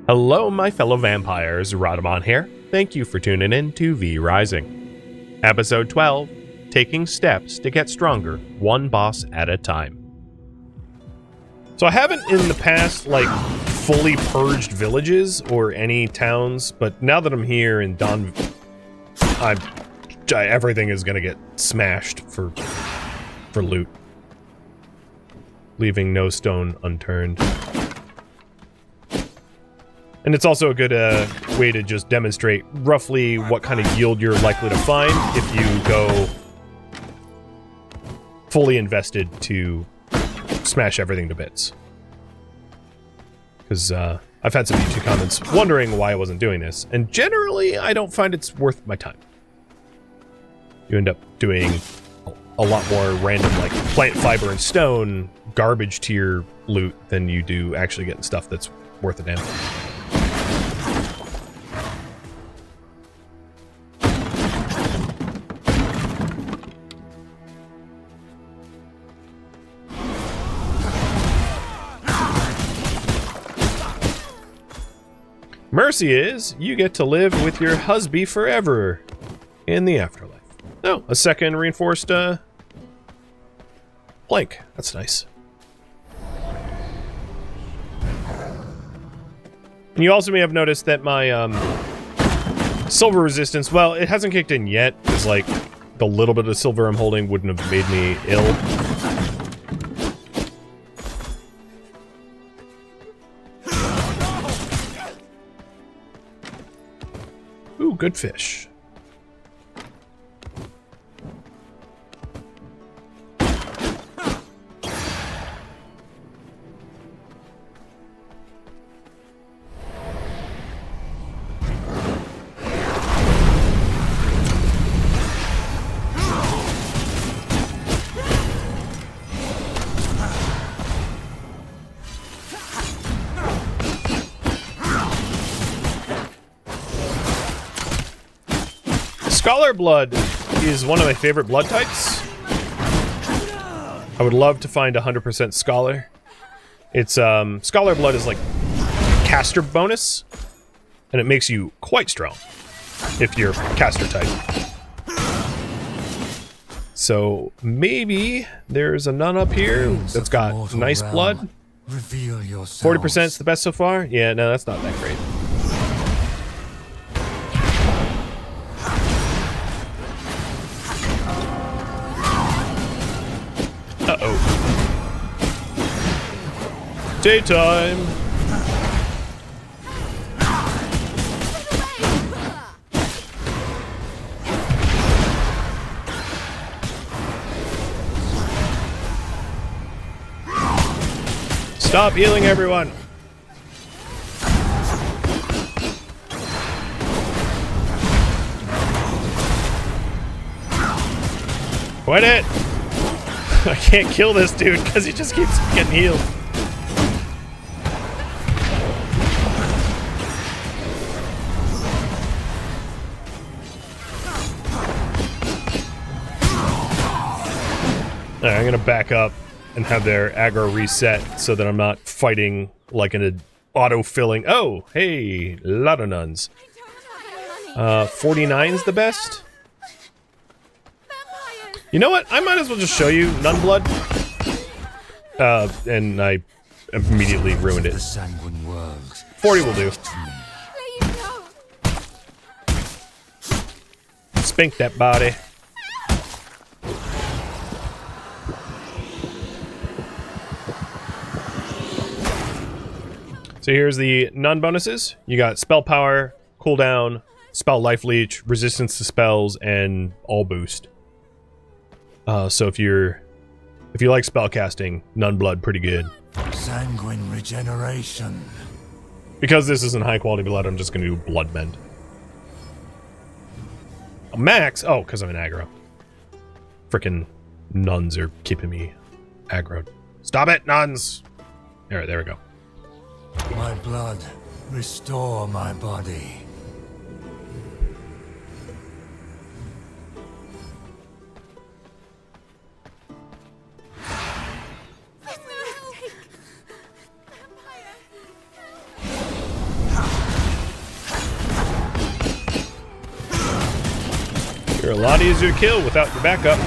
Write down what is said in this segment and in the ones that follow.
Hello, my fellow vampires. Rhadamant here. Thank you for tuning in to V Rising. Episode 12, Taking Steps to Get Stronger, One Boss at a Time. So I haven't in the past, fully purged villages or any towns, but now that I'm here in Don... everything is gonna get smashed for loot. Leaving no stone unturned. And it's also a good way to just demonstrate roughly what kind of yield you're likely to find if you go fully invested to smash everything to bits. Because I've had some YouTube comments wondering why I wasn't doing this, and generally I don't find it's worth my time. You end up doing a lot more random, plant fiber and stone garbage tier loot than you do actually getting stuff that's worth a damn. Mercy is, you get to live with your husband forever in the afterlife. Oh, a second reinforced, plank. That's nice. And you also may have noticed that my, silver resistance, well, it hasn't kicked in yet, because, the little bit of silver I'm holding wouldn't have made me ill. Ooh, good fish. Scholar blood is one of my favorite blood types. I would love to find 100% scholar. It's scholar blood is like caster bonus, and it makes you quite strong if you're caster type. So maybe there's a nun up here that's got nice blood. 40% is the best so far. Yeah, no, that's not that great. Uh-oh. Daytime! Stop healing everyone! Quit it! I can't kill this dude because he just keeps getting healed. Alright, I'm gonna back up and have their aggro reset so that I'm not fighting like an auto-filling. Oh, hey, a lot of nuns. 49's the best? You know what? I might as well just show you Nun Blood. And I immediately ruined it. 40 will do. Spink that body. So here's the Nun bonuses. You got spell power, cooldown, spell life leech, resistance to spells, and all boost. So if you like spellcasting, Nun Blood pretty good. Sanguine regeneration. Because this isn't high quality blood, I'm just gonna do Blood Mend. Max? Oh, because I'm an aggro. Frickin' nuns are keeping me aggroed. Stop it, nuns! Alright, there we go. My blood, restore my body. You're a lot easier to kill without your backup.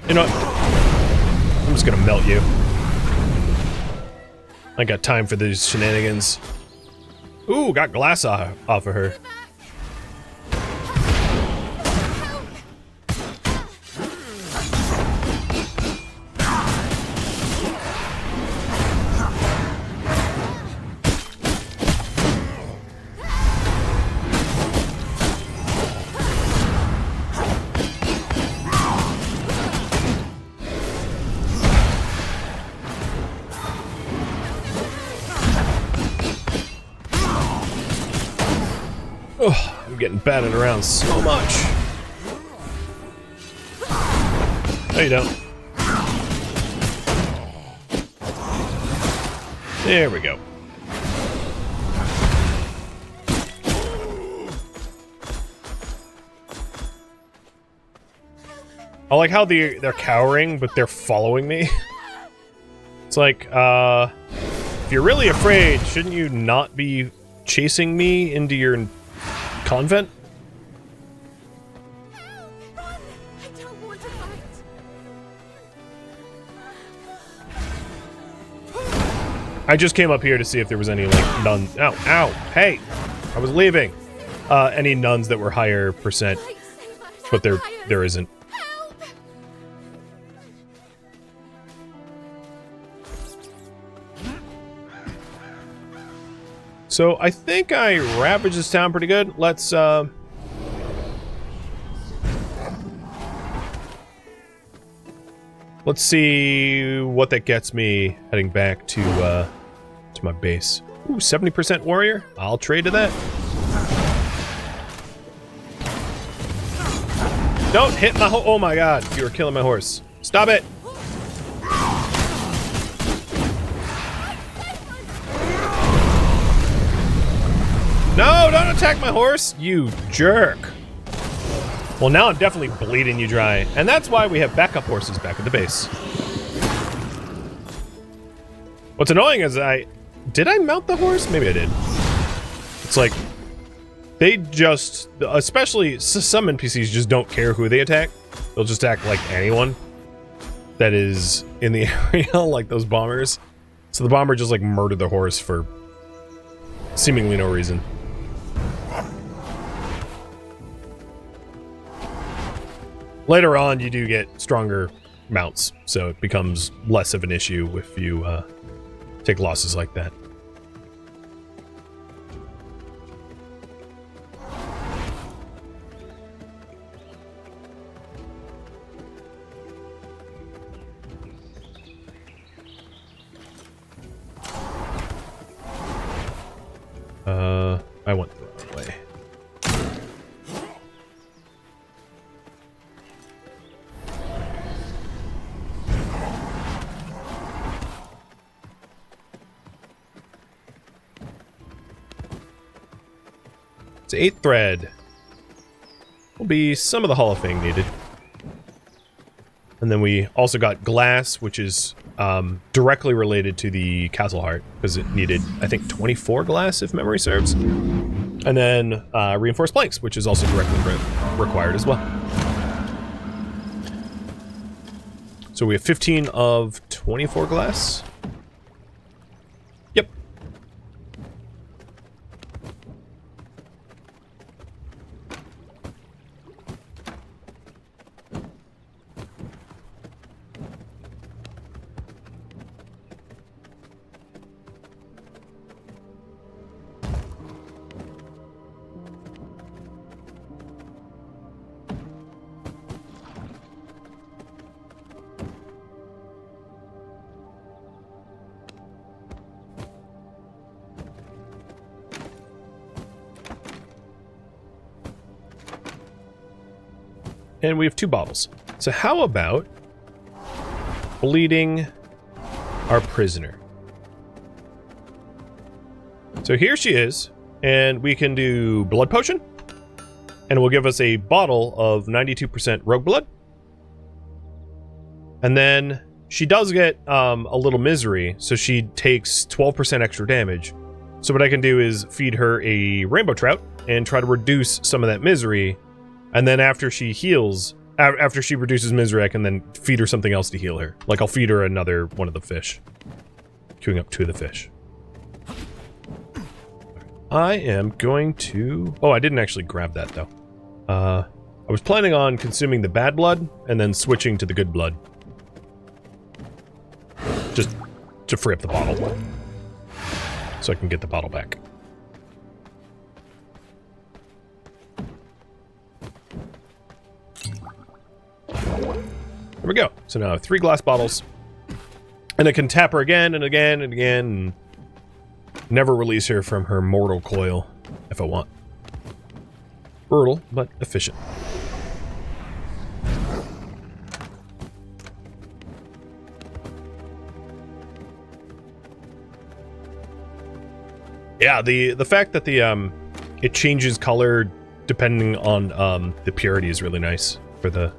You know what? I'm just gonna melt you. I ain't got time for these shenanigans. Ooh, got glass off of her. Oh, I'm getting batted around so much. No, you don't. There we go. I like how they're cowering, but they're following me. It's like, if you're really afraid, shouldn't you not be chasing me into your convent? Run! I don't want to fight. I just came up here to see if there was any, like, nuns. Ow, ow, hey! I was leaving. Any nuns that were higher percent, but there isn't. So I think I ravaged this town pretty good. Let's see what that gets me heading back to my base. Ooh, 70% warrior. I'll trade to that. Don't hit my oh my god, you were killing my horse. Stop it. No, don't attack my horse, you jerk. Well, now I'm definitely bleeding you dry, and that's why we have backup horses back at the base. What's annoying is did I mount the horse? Maybe I did. It's like, they just, especially some NPCs just don't care who they attack. They'll just attack like anyone that is in the area, like those bombers. So the bomber just like murdered the horse for seemingly no reason. Later on, you do get stronger mounts, so it becomes less of an issue if you take losses like that. I went the wrong way. It's 8 thread. Will be some of the Hall of Fame needed. And then we also got glass, which is directly related to the castle heart, because it needed, I think, 24 glass, if memory serves. And then reinforced planks, which is also directly required as well. So we have 15 of 24 glass. Yep. And we have 2 bottles. So how about bleeding our prisoner? So here she is, and we can do blood potion, and it will give us a bottle of 92% rogue blood. And then she does get a little misery, so she takes 12% extra damage. So what I can do is feed her a rainbow trout, and try to reduce some of that misery. And then after she heals, after she reduces misery, I can then feed her something else to heal her. Like, I'll feed her another one of the fish. Queuing up 2 of the fish. I am going to... Oh, I didn't actually grab that, though. I was planning on consuming the bad blood and then switching to the good blood. Just to free up the bottle. So I can get the bottle back. There we go. So now I have 3 glass bottles. And I can tap her again and again and again and never release her from her mortal coil if I want. Brutal, but efficient. Yeah, the fact that the it changes color depending on the purity is really nice for the...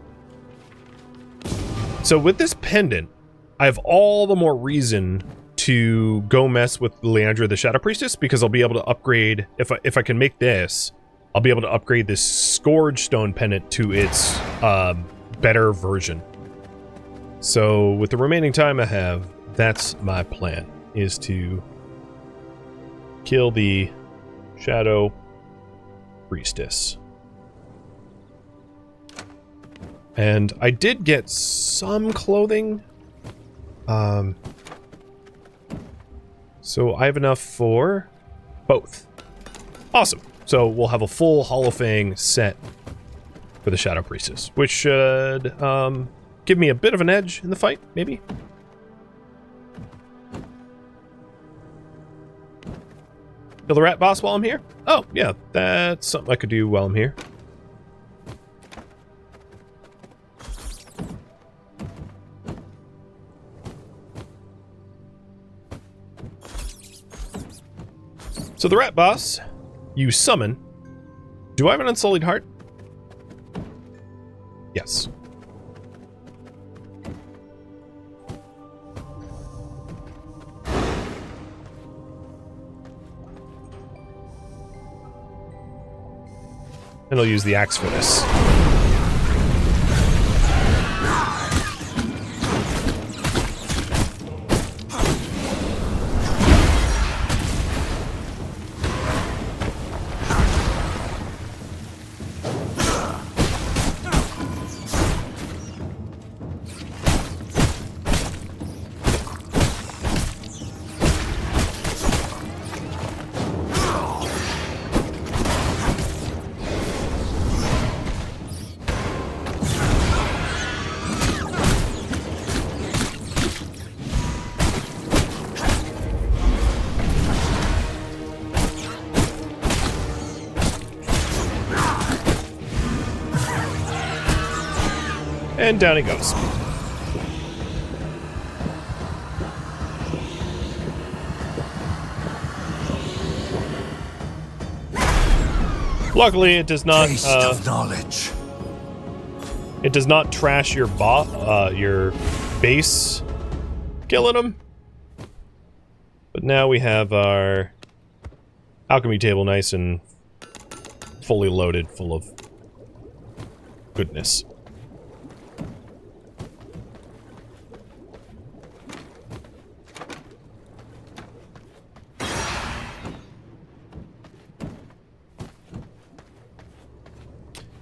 So with this pendant, I have all the more reason to go mess with Leandra the Shadow Priestess, because I'll be able to upgrade, if I can make this, I'll be able to upgrade this Scourge Stone pendant to its better version. So with the remaining time I have, that's my plan, is to kill the Shadow Priestess. And I did get some clothing. So I have enough for both. Awesome. So we'll have a full Hollow Fang set for the Shadow Priestess, which should give me a bit of an edge in the fight, maybe? Kill the rat boss while I'm here? Oh, yeah, that's something I could do while I'm here. So the rat boss, you summon. Do I have an Unsullied Heart? Yes. And I'll use the axe for this. And down he goes. Luckily, it does not. Taste of knowledge. It does not trash your base, killing him. But now we have our alchemy table nice and fully loaded, full of goodness.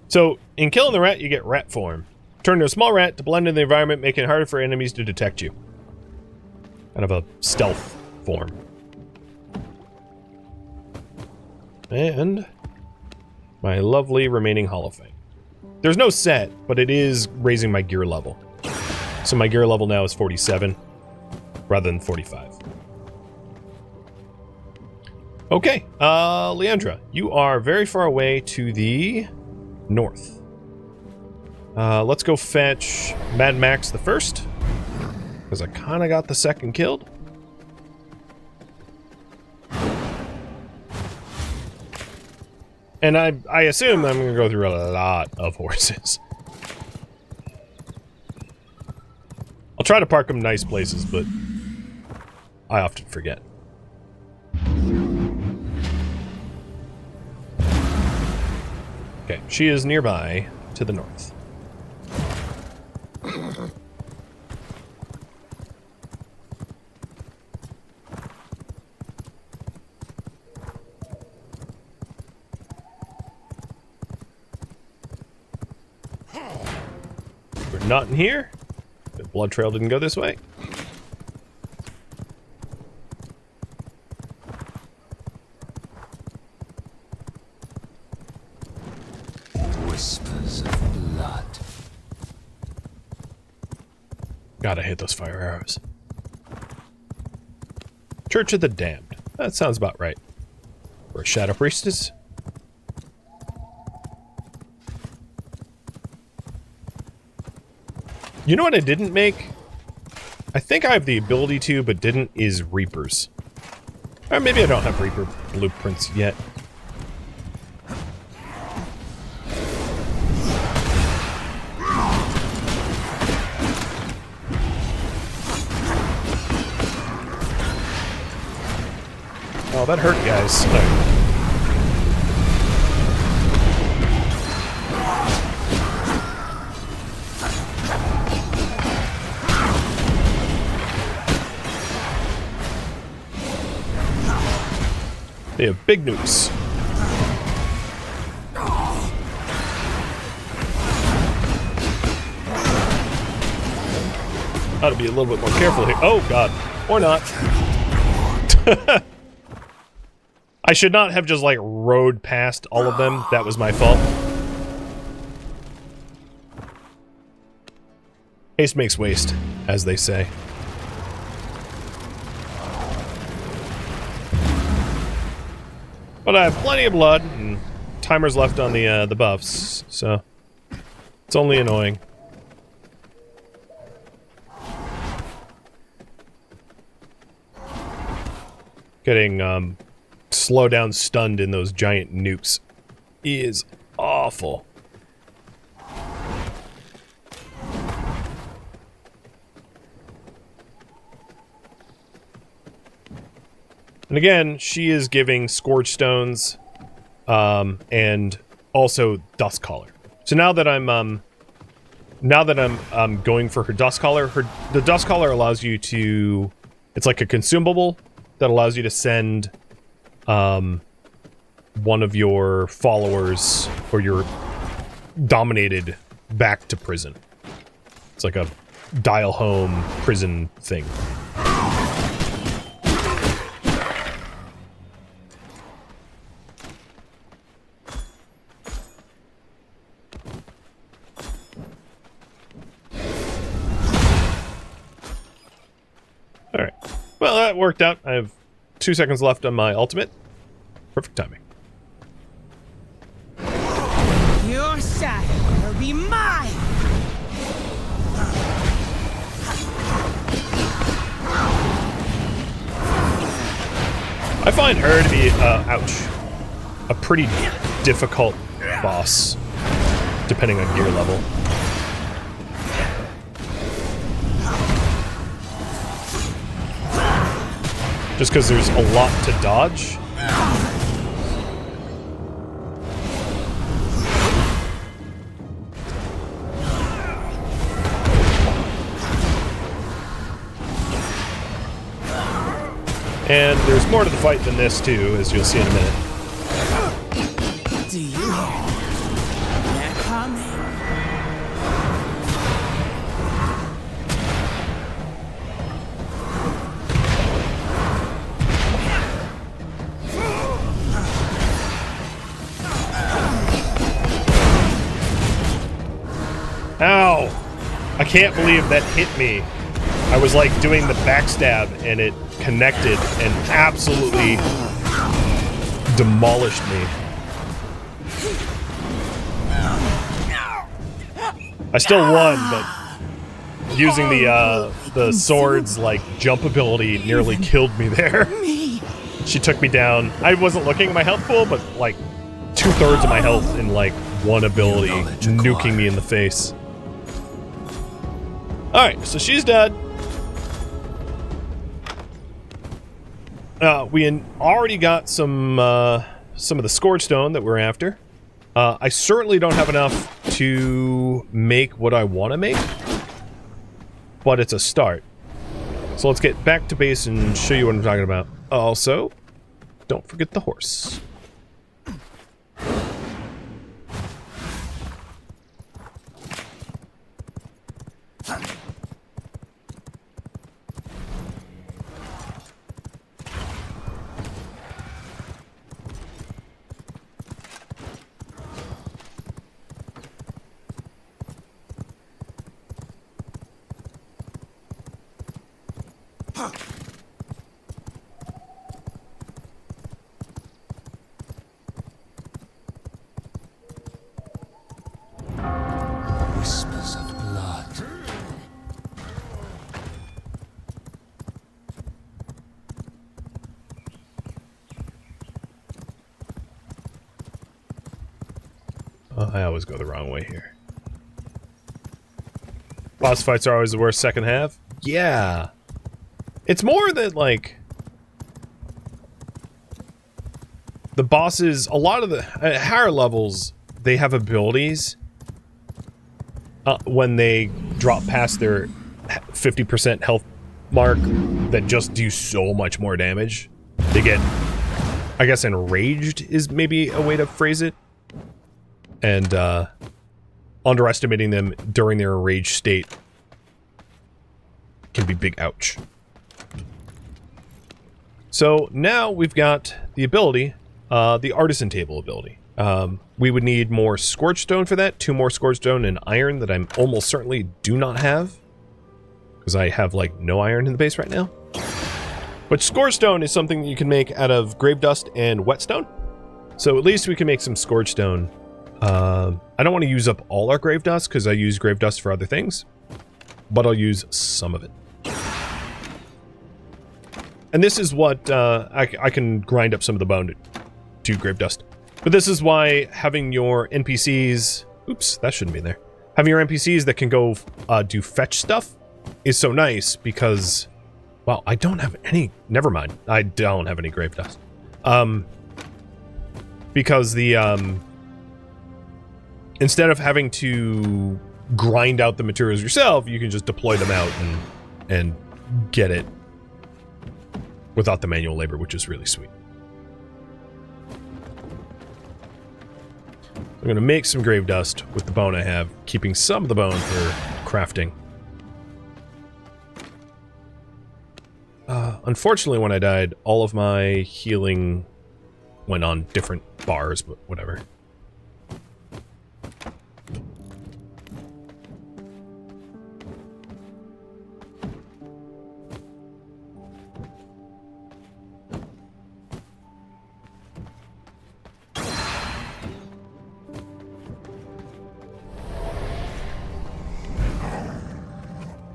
So, in killing the rat, you get rat form. Turn to a small rat to blend in the environment, making it harder for enemies to detect you. Kind of a stealth form. And my lovely remaining Hollow Fang. There's no set, but it is raising my gear level. So my gear level now is 47, rather than 45. Okay, Leandra, you are very far away to the north. Let's go fetch Mad Max the first, because I kind of got the second killed. And I assume I'm going to go through a lot of horses. I'll try to park them nice places, but I often forget. She is nearby to the north. We're not in here. The blood trail didn't go this way. Whispers of blood. Gotta hit those fire arrows. Church of the Damned. That sounds about right. For a shadow priestess. You know what I didn't make? I think I have the ability to, but didn't, is Reapers. Or maybe I don't have Reaper blueprints yet. Oh, that hurt, guys. They have big nukes. Ought to be a little bit more careful here. Oh, God. Or not. I should not have just, like, rode past all of them. That was my fault. Haste makes waste, as they say. But I have plenty of blood, and timers left on the buffs, so it's only annoying. Getting slow down stunned in those giant nukes is awful. And again, she is giving Scourge Stones, and also Dust Collar. So now that I'm going for her Dust Collar, the Dust Collar allows you to, it's like a consumable that allows you to send, one of your followers or your dominated back to prison. It's like a dial home prison thing. Alright. Well, that worked out. I have 2 seconds left on my ultimate. Perfect timing. Your shadow will be mine! I find her to be, ouch, a pretty difficult boss, depending on gear level. Just because there's a lot to dodge. And there's more to the fight than this, too, as you'll see in a minute. Do you hear? They're coming. Ow! I can't believe that hit me. I was like doing the backstab and it connected and absolutely demolished me. I still won, but using the sword's like jump ability nearly killed me there. She took me down. I wasn't looking at my health pool, but like 2/3 of my health in like one ability, nuking me in the face. Alright, so she's dead. We already got some of the Scorch Stone that we're after. I certainly don't have enough to make what I want to make, but it's a start. So let's get back to base and show you what I'm talking about. Also, don't forget the horse. Whispers of blood. I always go the wrong way here. Boss fights are always the worst second half. Yeah. It's more that, like, the bosses, a lot of the at higher levels, they have abilities when they drop past their 50% health mark that just do so much more damage. They get, I guess, enraged is maybe a way to phrase it. And underestimating them during their enraged state can be big ouch. So now we've got the ability, the artisan table ability. We would need more scorchstone for that, 2 more scorchstone and iron that I'm almost certainly do not have, because I have like no iron in the base right now. But scorchstone is something that you can make out of grave dust and whetstone. So at least we can make some scorchstone. I don't want to use up all our grave dust because I use grave dust for other things, but I'll use some of it. And this is what I can grind up some of the bone to grave dust. But this is why having your NPCs... Oops, that shouldn't be there. Having your NPCs that can go do fetch stuff is so nice because... Well, I don't have any... Never mind. I don't have any grave dust. Because the... Instead of having to grind out the materials yourself, you can just deploy them out and get it without the manual labor, which is really sweet. I'm going to make some grave dust with the bone I have, keeping some of the bone for crafting. Unfortunately, when I died, all of my healing went on different bars, but whatever.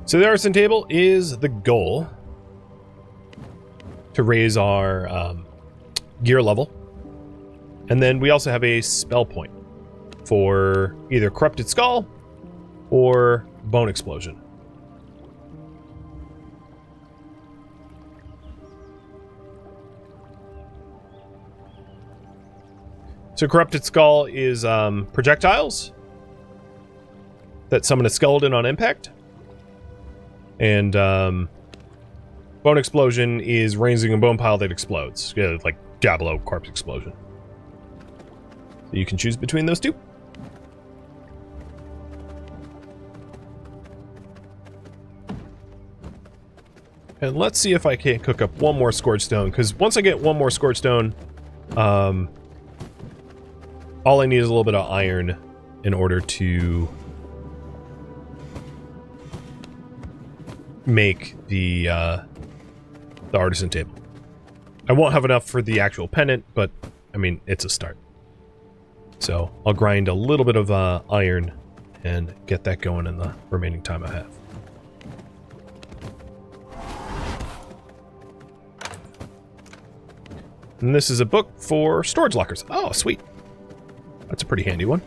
So the artisan table is the goal to raise our gear level. And then we also have a spell point for either Corrupted Skull or Bone Explosion. So Corrupted Skull is projectiles that summon a skeleton on impact. And Bone Explosion is raising a bone pile that explodes. Yeah, like Diablo Corpse Explosion. So you can choose between those two. And let's see if I can't cook up one more Scorchstone, because once I get one more Scorchstone, all I need is a little bit of iron in order to make the artisan table. I won't have enough for the actual pendant, but I mean, it's a start. So I'll grind a little bit of iron and get that going in the remaining time I have. And this is a book for storage lockers. Oh, sweet. That's a pretty handy one.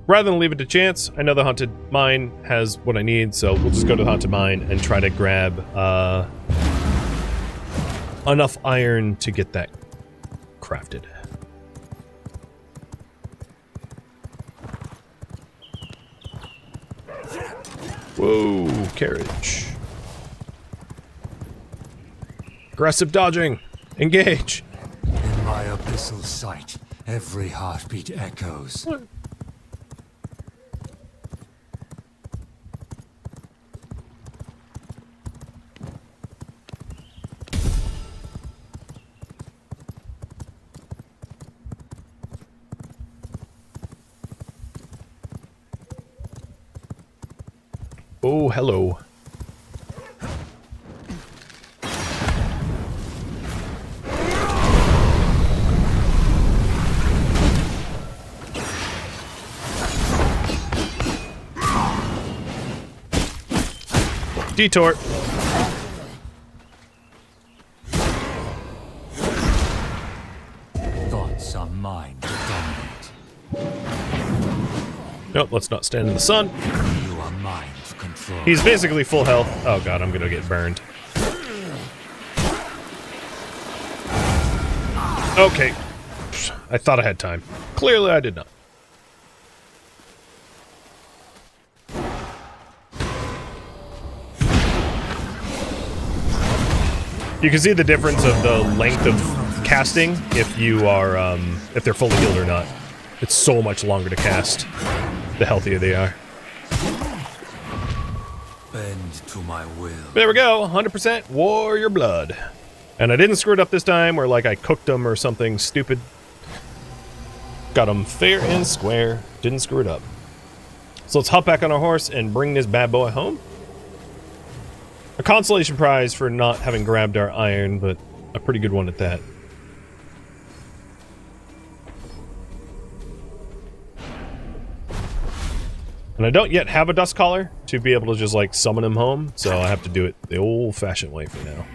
Rather than leave it to chance, I know the haunted mine has what I need, so we'll just go to the haunted mine and try to grab enough iron to get that crafted. Whoa, carriage. Aggressive dodging. Engage. In my abyssal sight, every heartbeat echoes. What? Oh, hello. Detour. Thoughts are mine to dominate. Nope, let's not stand in the sun. You are mine to control. He's basically full health. Oh god, I'm gonna get burned. Okay. I thought I had time. Clearly I did not. You can see the difference of the length of casting if you are, if they're fully healed or not. It's so much longer to cast, the healthier they are. Bend to my will. There we go, 100% warrior blood. And I didn't screw it up this time, where like I cooked them or something stupid. Got them fair and square, didn't screw it up. So let's hop back on our horse and bring this bad boy home. A consolation prize for not having grabbed our iron, but a pretty good one at that. And I don't yet have a dust collar to be able to just like summon him home, so I have to do it the old-fashioned way for now.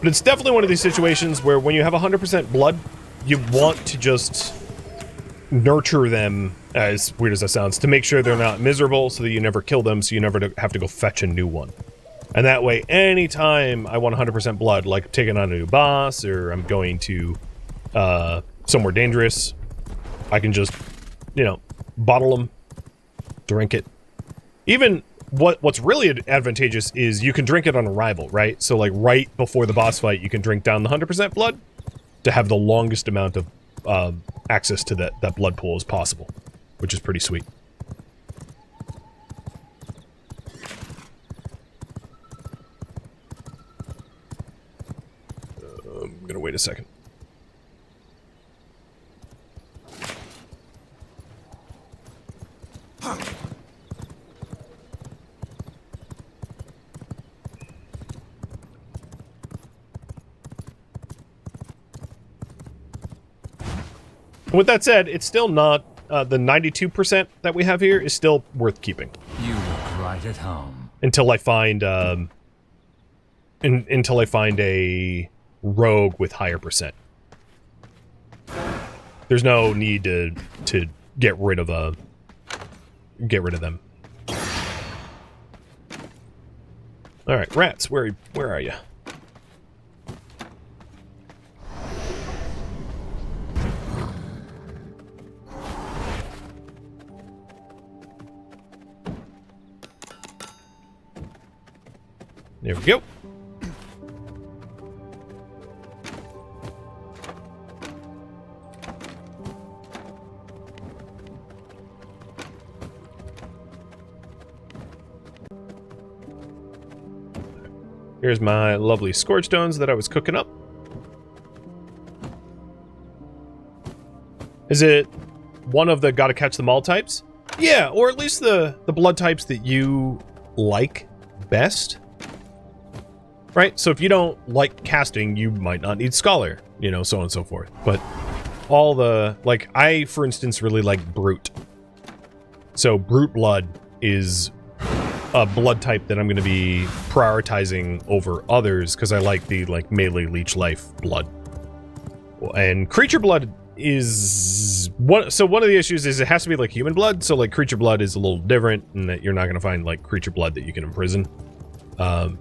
But it's definitely one of these situations where when you have 100% blood, you want to just nurture them, as weird as that sounds, to make sure they're not miserable so that you never kill them, so you never have to go fetch a new one. And that way, anytime I want 100% blood, like taking on a new boss, or I'm going to somewhere dangerous, I can just, you know, bottle them, drink it. Even what's really advantageous is you can drink it on arrival, right? So like right before the boss fight, you can drink down the 100% blood to have the longest amount of access to that blood pool as possible, which is pretty sweet. I'm gonna wait a second. With that said, it's still not, the 92% that we have here is still worth keeping. You look right at home. Until I find, until I find a rogue with higher percent. There's no need to get rid of them. Alright, rats, where are you? There we go. Here's my lovely scorch stones that I was cooking up. Is it one of the gotta catch them all types? Yeah, or at least the blood types that you like best. Right? So if you don't like casting, you might not need Scholar, you know, so on and so forth. But all the, like, I, for instance, really like Brute. So Brute blood is a blood type that I'm going to be prioritizing over others because I like the melee leech life blood. And creature blood is one of the issues is it has to be like human blood, so like creature blood is a little different in that you're not going to find like creature blood that you can imprison. That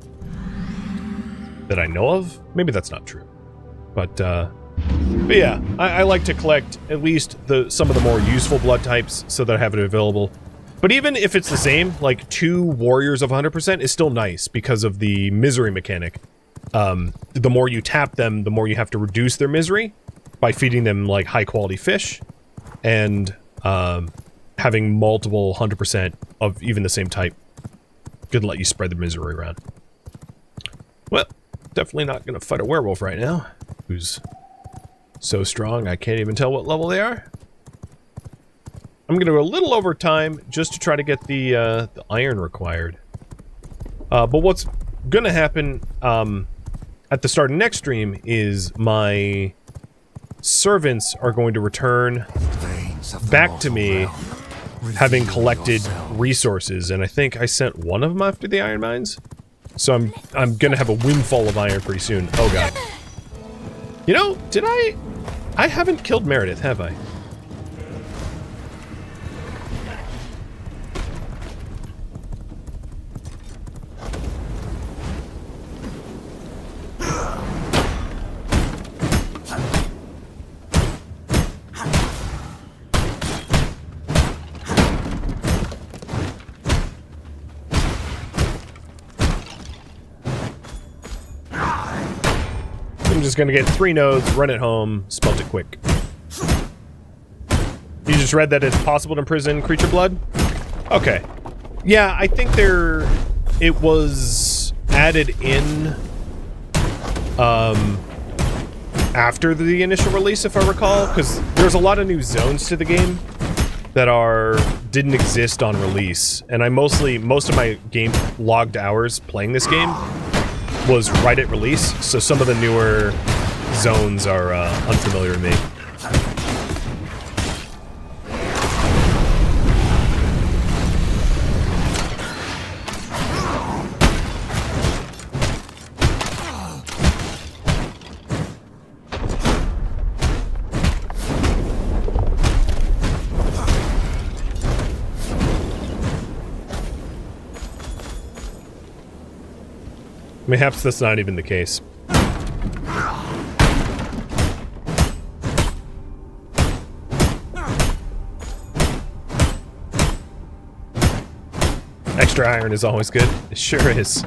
I know of. Maybe that's not true. But yeah, I like to collect at least some of the more useful blood types so that I have it available. But even if it's the same, like 2 warriors of 100% is still nice because of the misery mechanic. The more you tap them, the more you have to reduce their misery by feeding them like high quality fish and having multiple 100% of even the same type. Could let you spread the misery around. Well, definitely not going to fight a werewolf right now, who's so strong I can't even tell what level they are. I'm going to go a little over time just to try to get the iron required. But what's going to happen at the start of next stream is my servants are going to return back to me having collected resources, and I think I sent one of them after the iron mines. So I'm going to have a windfall of iron pretty soon. Oh god. You know, I haven't killed Meredith, have I? I'm just gonna get 3 nodes, run it home, smelt it quick. You just read that it's possible to imprison creature blood? Okay. Yeah, I think it was added in after the initial release, if I recall, because there's a lot of new zones to the game that didn't exist on release, and most of my game logged hours playing this game was right at release, so some of the newer zones are unfamiliar to me. Perhaps that's not even the case. Extra iron is always good. It sure is.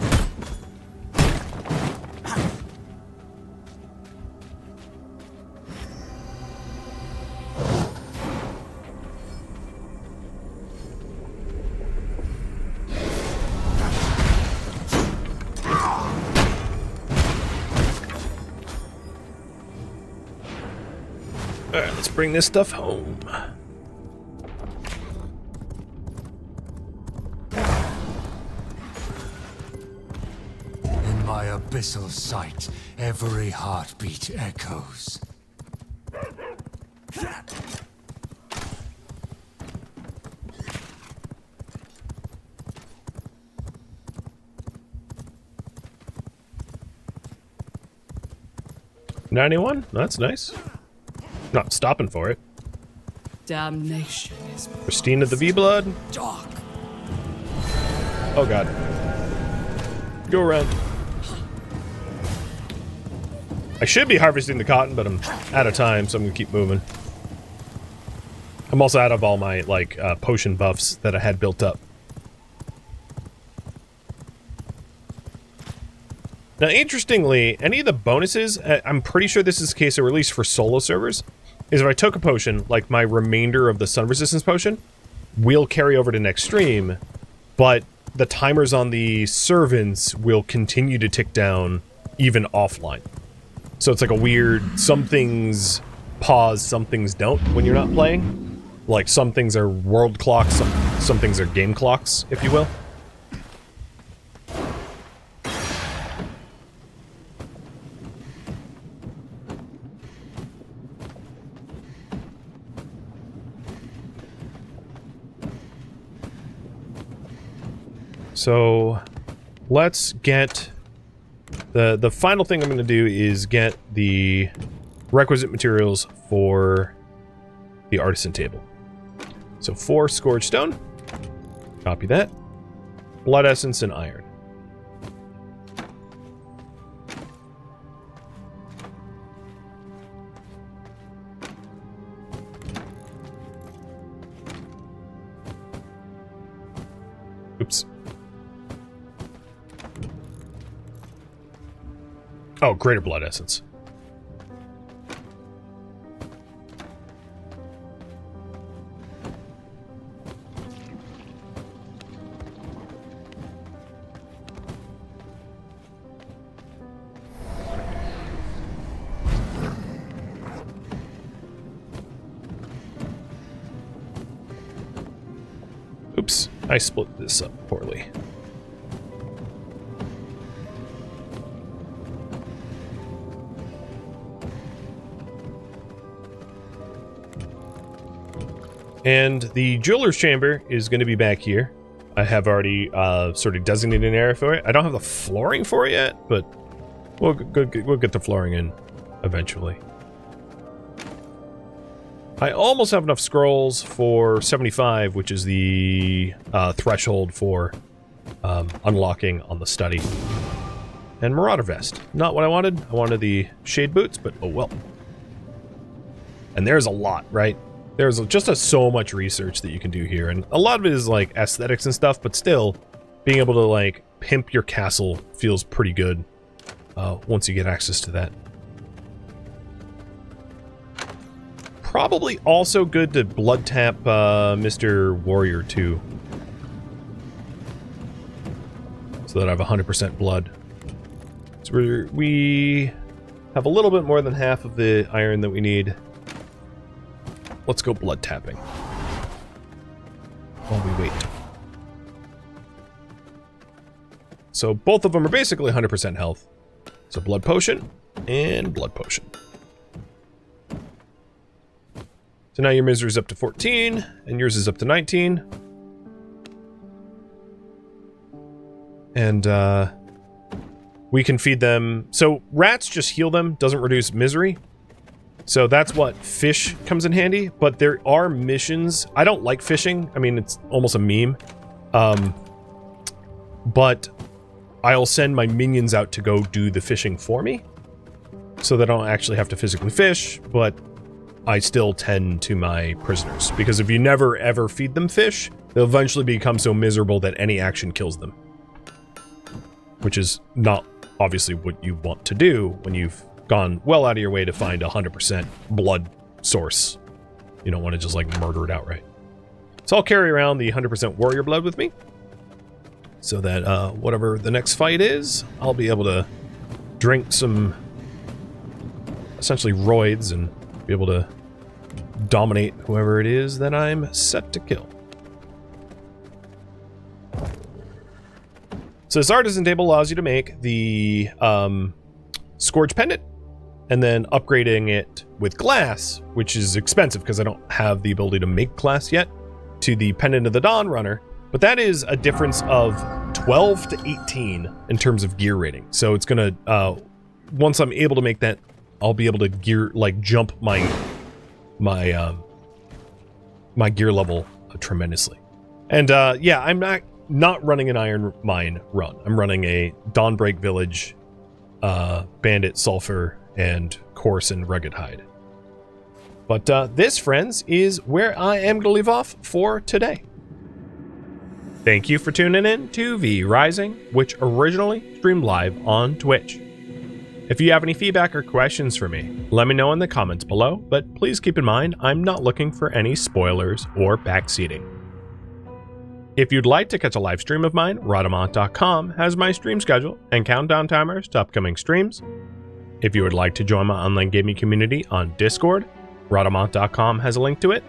Alright, let's bring this stuff home. In my abyssal sight, every heartbeat echoes. $91? That's nice. Not stopping for it. Damnation is Christina the V-Blood. dark. Oh god. Go around. I should be harvesting the cotton, but I'm out of time, so I'm gonna keep moving. I'm also out of all my, like, potion buffs that I had built up. Now, interestingly, any of the bonuses, I'm pretty sure this is the case of release for solo servers, is if I took a potion, like my remainder of the sun resistance potion, will carry over to next stream, but the timers on the servants will continue to tick down even offline. So it's like a weird, some things pause, some things don't when you're not playing. Like some things are world clocks, some things are game clocks, if you will. So let's get the final thing I'm going to do is get the requisite materials for the artisan table. So 4 scourge stone, copy that, blood essence and iron. Oops. Oh, greater blood essence. Oops, I split this up poorly. And the jeweler's chamber is going to be back here. I have already sort of designated an area for it. I don't have the flooring for it yet, but we'll get the flooring in eventually. I almost have enough scrolls for 75, which is the threshold for unlocking on the study. And Marauder Vest. Not what I wanted. I wanted the Shade Boots, but oh well. And there's a lot, right? There's just so much research that you can do here. And a lot of it is like aesthetics and stuff, but still, being able to like pimp your castle feels pretty good once you get access to that. Probably also good to blood tap Mr. Warrior too, so that I have 100% blood. So we have a little bit more than half of the iron that we need. Let's go blood tapping while we wait. So both of them are basically 100% health. So blood potion and blood potion. So now your misery's up to 14, and yours is up to 19. And we can feed them. So rats just heal them, doesn't reduce misery. So that's what fish comes in handy. But there are missions. I don't like fishing. I mean, it's almost a meme. But I'll send my minions out to go do the fishing for me, so that I don't actually have to physically fish, but I still tend to my prisoners, because if you never ever feed them fish, they'll eventually become so miserable that any action kills them. Which is not obviously what you want to do when you've gone well out of your way to find a 100% blood source. You don't want to just like murder it outright. So I'll carry around the 100% warrior blood with me, so that whatever the next fight is, I'll be able to drink some essentially roids and be able to dominate whoever it is that I'm set to kill. So this artisan table allows you to make the Scourge pendant, and then upgrading it with glass, which is expensive because I don't have the ability to make glass yet, to the pendant of the Dawn Runner. But that is a difference of 12 to 18 in terms of gear rating. So it's gonna once I'm able to make that, I'll be able to jump my gear level tremendously. And yeah, I'm not running an Iron Mine run. I'm running a Dawnbreak Village, Bandit, Sulfur, and Coarse and Rugged Hide. But this, friends, is where I am going to leave off for today. Thank you for tuning in to V Rising, which originally streamed live on Twitch. If you have any feedback or questions for me, let me know in the comments below, but please keep in mind I'm not looking for any spoilers or backseating. If you'd like to catch a live stream of mine, Rhadamant.com has my stream schedule and countdown timers to upcoming streams. If you would like to join my online gaming community on Discord, Rhadamant.com has a link to it,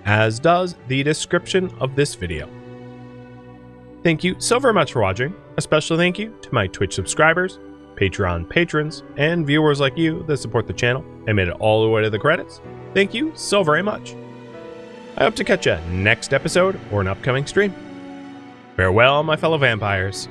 as does the description of this video. Thank you so very much for watching. A special thank you to my Twitch subscribers, Patreon patrons, and viewers like you that support the channel and made it all the way to the credits. Thank you so very much. I hope to catch you next episode or an upcoming stream. Farewell, my fellow vampires.